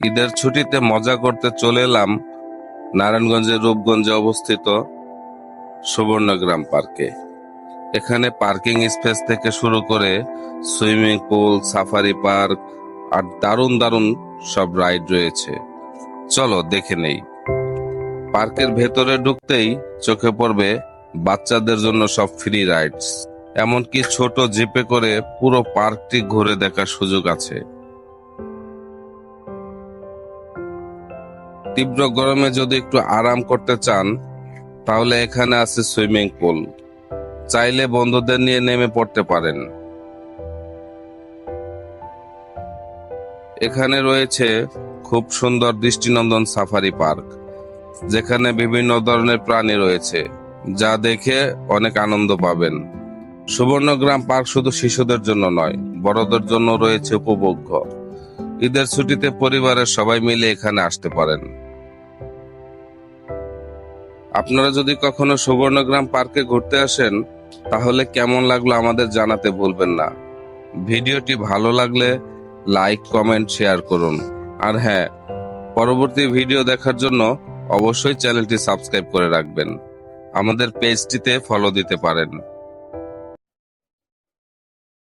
ঈদের ছুটিতে মজা করতে চলে এলাম নারায়ণগঞ্জের রূপগঞ্জে অবস্থিত সুবর্ণগ্রাম পার্কে। এখানে পার্কিং স্পেস থেকে শুরু করে সুইমিং পুল, সাফারি পার্ক আর দারুণ দারুণ সব রাইড রয়েছে। চলো দেখে নেই। পার্কের ভেতরে ঢুকতেই চোখে পড়বে বাচ্চাদের জন্য সব ফ্রি রাইডস, এমনকি ছোট জিপে করে পুরো পার্কটি ঘুরে দেখার সুযোগ আছে। তীব্র গরমে যদি একটু আরাম করতে চান তাহলে এখানে আছে সুইমিং পুল, চাইলে বন্ধুদের নিয়ে নেমে পড়তে পারেন। এখানে রয়েছে খুব সুন্দর দৃষ্টিনন্দন সাফারি পার্ক, যেখানে বিভিন্ন ধরনের প্রাণী রয়েছে, যা দেখে অনেক আনন্দ পাবেন। সুবর্ণগ্রাম পার্ক শুধু শিশুদের জন্য নয়, বড়দের জন্য রয়েছে উপভোগ্য। ঈদের ছুটিতে পরিবারের সবাই মিলে এখানে আসতে পারেন। আপনারা যদি কখনো সুবর্ণগ্রাম পার্কে ঘুরতে আসেন তাহলে কেমন লাগলো আমাদের জানাতে ভুলবেন না। ভিডিওটি ভালো লাগলে লাইক, কমেন্ট, শেয়ার করুন। আর হ্যাঁ, পরবর্তী ভিডিও দেখার জন্য অবশ্যই চ্যানেলটি সাবস্ক্রাইব করে রাখবেন। আমাদের পেজটিতে ফলো দিতে পারেন।